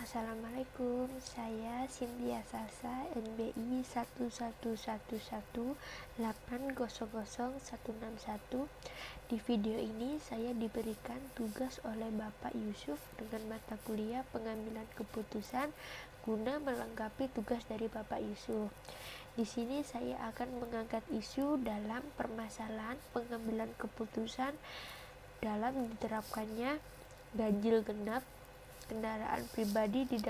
Assalamualaikum, saya Cynthia Salsa, NBI 11118000161. Di video ini saya diberikan tugas oleh Bapak Yusuf dengan mata kuliah pengambilan keputusan guna melengkapi tugas dari Bapak Yusuf. Di sini saya akan mengangkat isu dalam permasalahan pengambilan keputusan dalam diterapkannya ganjil genap kendaraan pribadi di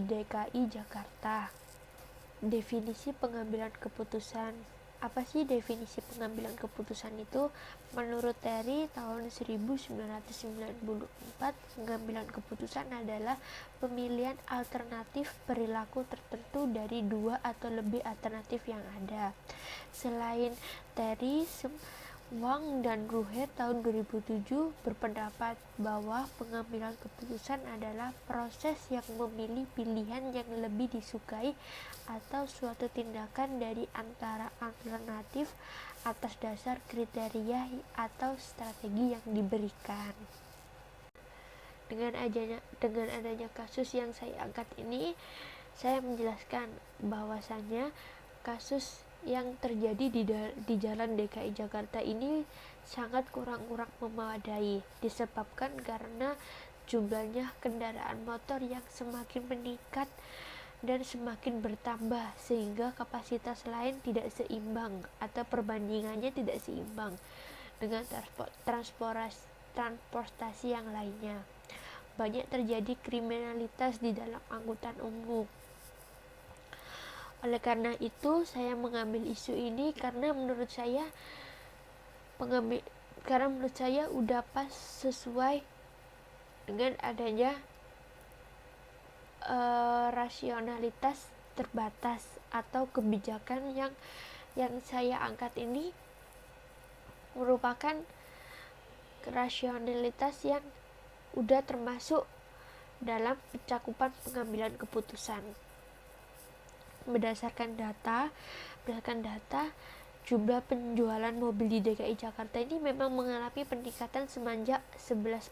DKI Jakarta. Definisi pengambilan keputusan. Apa sih definisi pengambilan keputusan itu? Menurut Terry tahun 1994, pengambilan keputusan adalah pemilihan alternatif perilaku tertentu dari dua atau lebih alternatif yang ada. Selain Terry, Wang dan Ruhe tahun 2007 berpendapat bahwa pengambilan keputusan adalah proses yang memilih pilihan yang lebih disukai atau suatu tindakan dari antara alternatif atas dasar kriteria atau strategi yang diberikan. Dengan adanya kasus yang saya angkat ini, saya menjelaskan bahwasannya kasus yang terjadi di jalan DKI Jakarta ini sangat kurang memadai, disebabkan karena jumlahnya kendaraan motor yang semakin meningkat dan semakin bertambah, sehingga kapasitas lain tidak seimbang atau perbandingannya tidak seimbang dengan transportasi yang lainnya. Banyak terjadi kriminalitas di dalam angkutan umum. Oleh karena itu, saya mengambil isu ini karena menurut saya udah pas sesuai dengan adanya rasionalitas terbatas atau kebijakan yang saya angkat ini merupakan rasionalitas yang udah termasuk dalam cakupan pengambilan keputusan. Berdasarkan data, jumlah penjualan mobil di DKI Jakarta ini memang mengalami peningkatan sebanyak 11%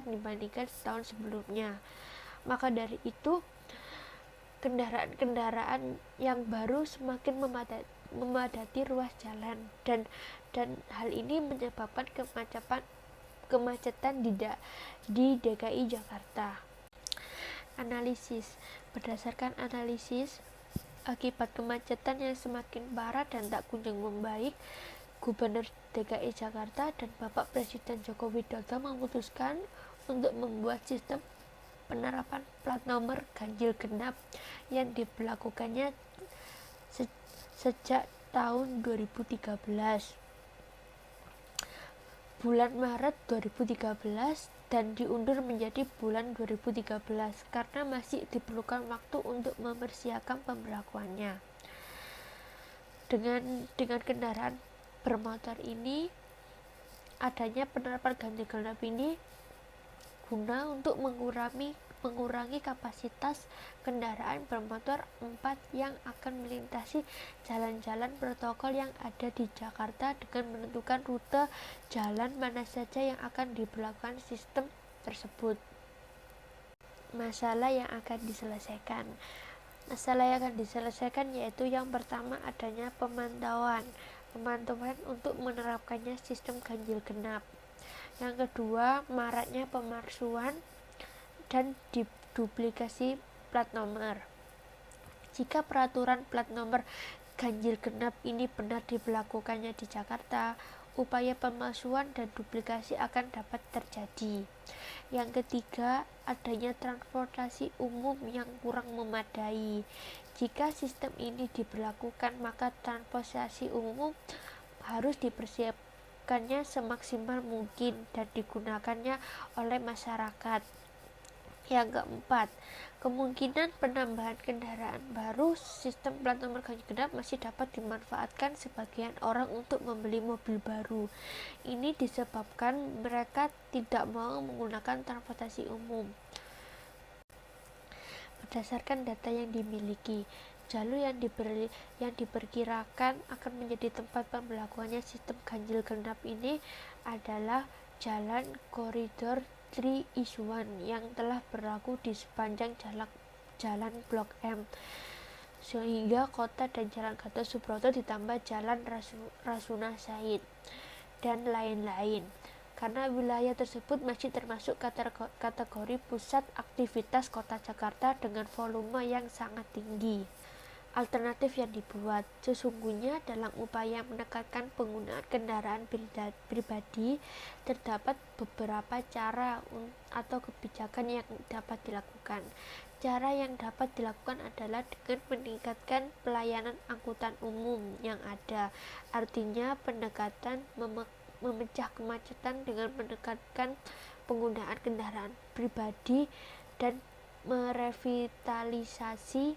dibandingkan tahun sebelumnya. Maka dari itu, kendaraan yang baru semakin memadati ruas jalan dan hal ini menyebabkan kemacetan di DKI Jakarta. Analisis. Berdasarkan analisis, akibat kemacetan yang semakin parah dan tak kunjung membaik, Gubernur DKI Jakarta dan Bapak Presiden Joko Widodo memutuskan untuk membuat sistem penerapan plat nomor ganjil genap yang diberlakukannya sejak tahun 2013. Bulan Maret 2013 dan diundur menjadi bulan 2013 karena masih diperlukan waktu untuk mempersiapkan pemberlakuannya. Dengan kendaraan bermotor ini, adanya penerapan ganjil genap ini guna untuk mengurangi kapasitas kendaraan bermotor 4 yang akan melintasi jalan-jalan protokol yang ada di Jakarta dengan menentukan rute jalan mana saja yang akan diberlakukan sistem tersebut. Masalah yang akan diselesaikan yaitu yang pertama adanya pemantauan untuk menerapkannya sistem ganjil genap. Yang kedua, maraknya pemalsuan dan duplikasi plat nomor. Jika peraturan plat nomor ganjil genap ini benar diberlakukannya di Jakarta, upaya pemalsuan dan duplikasi akan dapat terjadi. Yang ketiga, adanya transportasi umum yang kurang memadai. Jika sistem ini diberlakukan, maka transportasi umum harus dipersiapkannya semaksimal mungkin dan digunakannya oleh masyarakat. Yang keempat, kemungkinan penambahan kendaraan baru sistem plat nomor ganjil genap masih dapat dimanfaatkan sebagian orang untuk membeli mobil baru. Ini disebabkan mereka tidak mau menggunakan transportasi umum. Berdasarkan data yang dimiliki, jalur yang diperkirakan akan menjadi tempat pemberlakuannya sistem ganjil genap ini adalah Jalan Koridor 3-1 yang telah berlaku di sepanjang jalan Blok M, sehingga kota dan Jalan Gatot Subroto ditambah Jalan Rasuna Said dan lain-lain. Karena wilayah tersebut masih termasuk kategori pusat aktivitas kota Jakarta dengan volume yang sangat tinggi. Alternatif yang dibuat sesungguhnya dalam upaya menekankan penggunaan kendaraan pribadi, terdapat beberapa cara atau kebijakan yang dapat dilakukan. Cara yang dapat dilakukan adalah dengan meningkatkan pelayanan angkutan umum yang ada, artinya pendekatan memecah kemacetan dengan menekankan penggunaan kendaraan pribadi dan merevitalisasi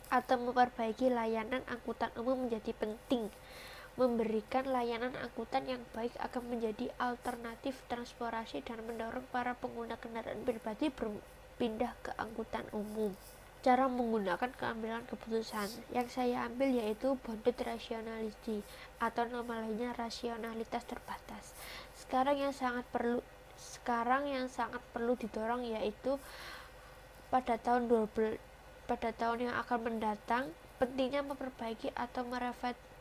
atau memperbaiki layanan angkutan umum menjadi penting. Memberikan layanan angkutan yang baik akan menjadi alternatif transportasi dan mendorong para pengguna kendaraan pribadi berpindah ke angkutan umum. Cara menggunakan keambilan keputusan yang saya ambil yaitu bounded rationality atau nama lainnya rasionalitas terbatas. Sekarang yang sangat perlu didorong yaitu pada tahun yang akan mendatang, pentingnya memperbaiki atau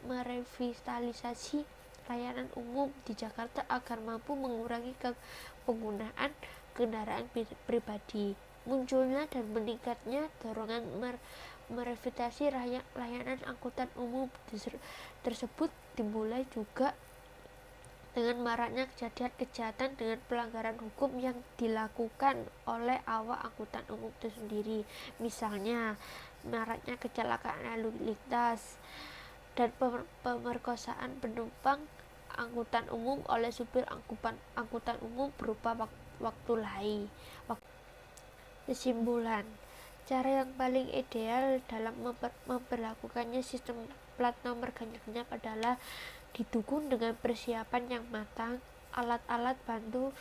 merevitalisasi layanan umum di Jakarta agar mampu mengurangi penggunaan kendaraan pribadi. Munculnya dan meningkatnya dorongan merevitalisasi layanan angkutan umum tersebut dimulai juga dengan maraknya kejahatan dengan pelanggaran hukum yang dilakukan oleh awak angkutan umum itu sendiri. Misalnya, maraknya kecelakaan lalu lintas dan pemerkosaan penumpang angkutan umum oleh supir angkutan umum berupa waktu lalai. Kesimpulan, cara yang paling ideal dalam memperlakukannya sistem plat nomor ganjil genap adalah didukung dengan persiapan yang matang, alat-alat bantu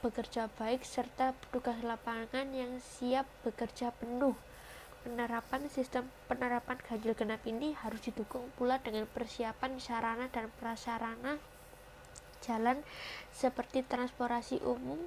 bekerja baik, serta petugas lapangan yang siap bekerja penuh. Penerapan ganjil genap ini harus didukung pula dengan persiapan sarana dan prasarana jalan seperti transportasi umum,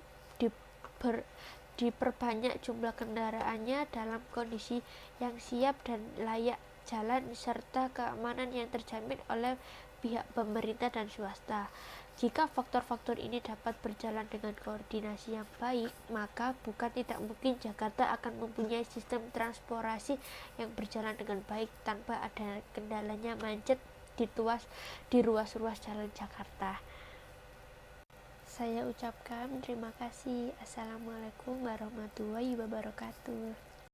diperbanyak jumlah kendaraannya dalam kondisi yang siap dan layak jalan, serta keamanan yang terjamin oleh pihak pemerintah dan swasta. Jika faktor-faktor ini dapat berjalan dengan koordinasi yang baik, maka bukan tidak mungkin Jakarta akan mempunyai sistem transportasi yang berjalan dengan baik tanpa ada kendalanya macet di ruas-ruas jalan Jakarta. Saya ucapkan terima kasih. Assalamualaikum warahmatullahi wabarakatuh.